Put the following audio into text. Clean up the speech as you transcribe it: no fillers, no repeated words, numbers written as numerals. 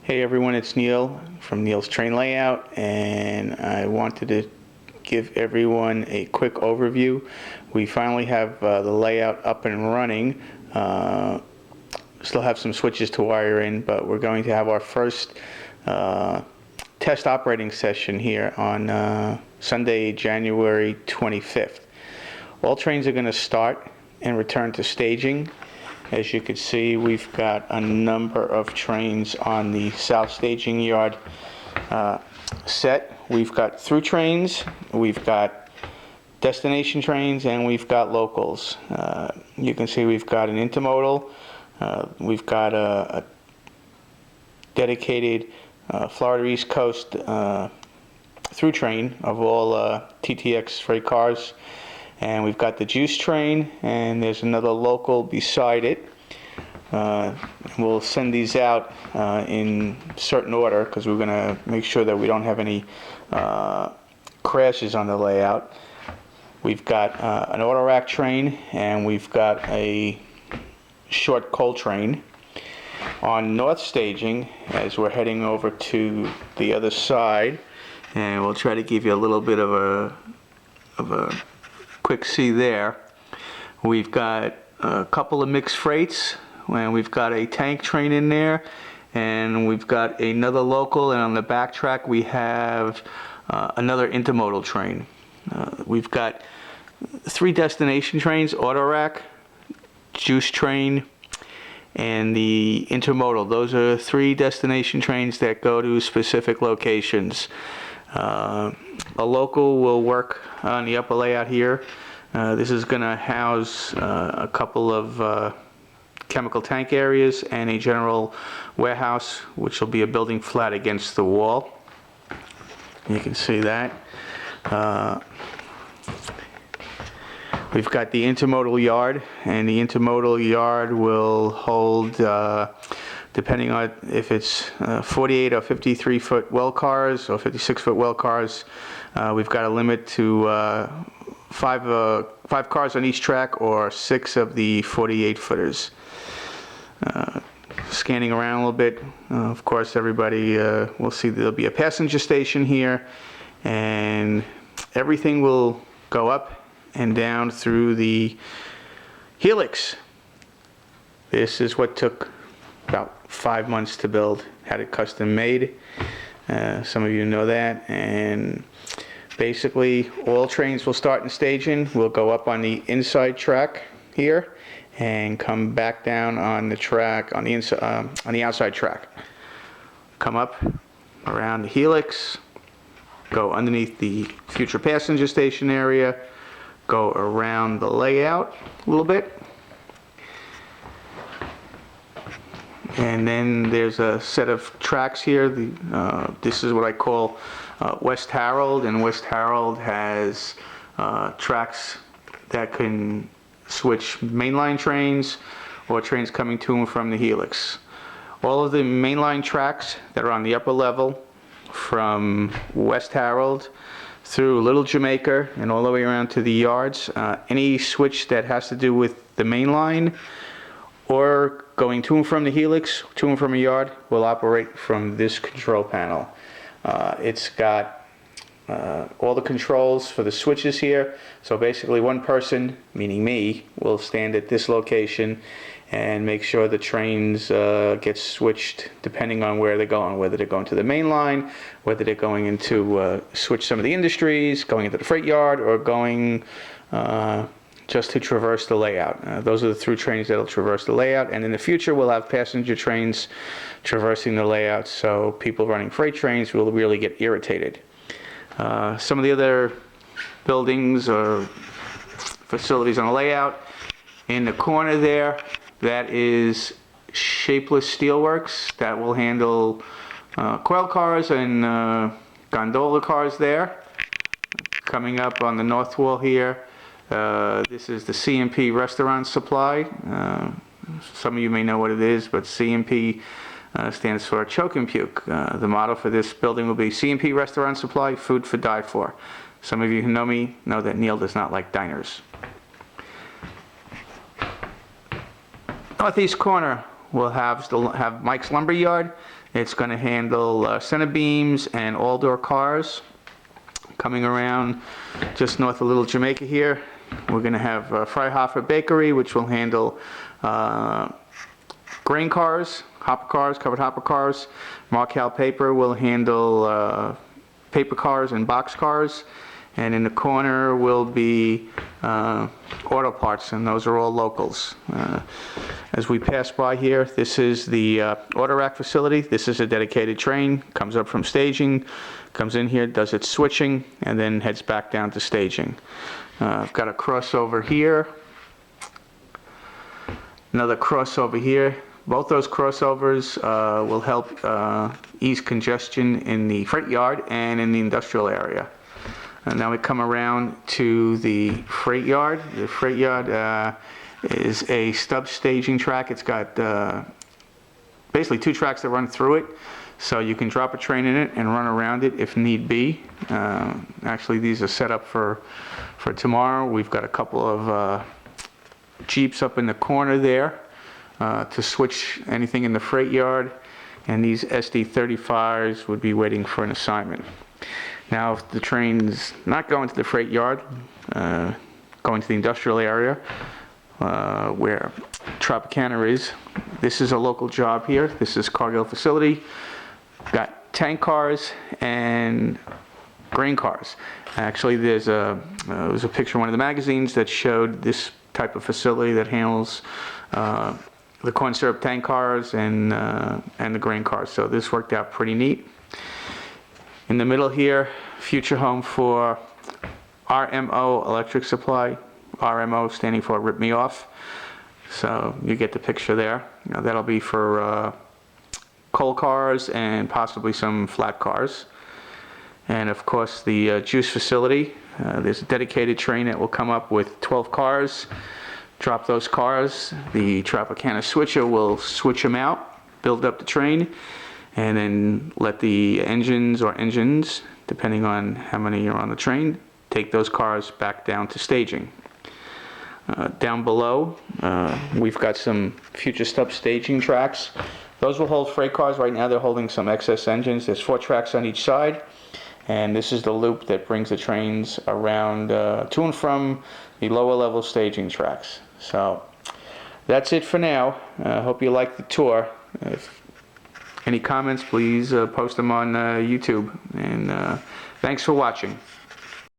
Hey everyone, it's Neil from Neil's Train Layout, and I wanted to give everyone a quick overview. We finally have the layout up and running. Still have some switches to wire in, but we're going to have our first test operating session here on Sunday, January 25th. All trains are going to start and return to staging. As you can see, we've got a number of trains on the south staging yard set. We've got through trains, we've got destination trains, and we've got locals. You can see we've got an intermodal, we've got a dedicated Florida East Coast through train of all TTX freight cars. And we've got the juice train, and there's another local beside it. We'll send these out in certain order because we're going to make sure that we don't have any crashes on the layout. We've got an auto rack train, and we've got a short coal train. On north staging, as we're heading over to the other side, and we'll try to give you a little bit of a quick see there. We've got a couple of mixed freights, and we've got a tank train in there, and we've got another local, and on the back track we have another intermodal train. We've got three destination trains: auto rack, juice train, and the intermodal. Those are three destination trains that go to specific locations. A local will work on the upper layout here. This is going to house a couple of chemical tank areas and a general warehouse, which will be a building flat against the wall. You can see that. We've got the intermodal yard, and the intermodal yard will hold, depending on if it's 48 or 53 foot well cars or 56 foot well cars, we've got a limit to five cars on each track, or 6 of the 48 footers. Scanning around a little bit, of course everybody will see there'll be a passenger station here, and everything will go up and down through the helix. This is what took about 5 months to build, had it custom made. Some of you know that. And basically all trains will start in staging. We'll go up on the inside track here and come back down on the track on the outside track. Come up around the helix, go underneath the future passenger station area, go around the layout a little bit, and then there's a set of tracks here. This is what I call West Harold, and West Harold has tracks that can switch mainline trains or trains coming to and from the helix. All of the mainline tracks that are on the upper level from West Harold through Little Jamaica and all the way around to the yards, any switch that has to do with the main line or going to and from the helix, to and from a yard, will operate from this control panel. It's got all the controls for the switches here. So basically one person, meaning me, will stand at this location and make sure the trains get switched depending on where they're going, whether they're going to the main line, whether they're going into switch some of the industries, going into the freight yard, or going just to traverse the layout. Those are the through trains that'll traverse the layout, and in the future we'll have passenger trains traversing the layout, so people running freight trains will really get irritated. Some of the other buildings or facilities on the layout, in the corner there, that is Shapeless Steelworks that will handle coil cars and gondola cars there. Coming up on the north wall here, this is the CMP Restaurant Supply. Some of you may know what it is, but CMP stands for Choke and Puke. The motto for this building will be CMP Restaurant Supply, food for die for. Some of you who know me know that Neil does not like diners. Northeast corner, will have Mike's Lumber Yard. It's going to handle center beams and all-door cars. Coming around just north of Little Jamaica here, we're going to have Freihofer Bakery, which will handle grain cars, hopper cars, covered hopper cars. Markel Paper will handle paper cars and box cars. And in the corner will be auto parts, and those are all locals. As we pass by here, this is the auto rack facility. This is a dedicated train, comes up from staging, comes in here, does its switching, and then heads back down to staging. I've got a crossover here, another crossover here. Both those crossovers will help ease congestion in the freight yard and in the industrial area. And now we come around to the freight yard. The freight yard is a stub staging track. It's got basically 2 tracks that run through it. So you can drop a train in it and run around it if need be. Actually, these are set up for tomorrow. We've got a couple of Jeeps up in the corner there to switch anything in the freight yard. And these SD35s would be waiting for an assignment. Now, if the train's not going to the freight yard, going to the industrial area where Tropicana is, this is a local job here. This is Cargill facility. Got tank cars and grain cars. Actually, there was a picture in one of the magazines that showed this type of facility that handles the corn syrup tank cars and the grain cars. So this worked out pretty neat. In the middle here, future home for RMO Electric Supply. RMO standing for Rip Me Off. So you get the picture there. That'll be for coal cars and possibly some flat cars. And of course the juice facility. There's a dedicated train that will come up with 12 cars. Drop those cars. The Tropicana switcher will switch them out, build up the train, and then let the engines, depending on how many are on the train, take those cars back down to staging. Down below, we've got some future stub staging tracks. Those will hold freight cars. Right now they're holding some excess engines. There's 4 tracks on each side, and this is the loop that brings the trains around to and from the lower level staging tracks. So that's it for now. I hope you liked the tour. Any comments, please post them on YouTube. And thanks for watching.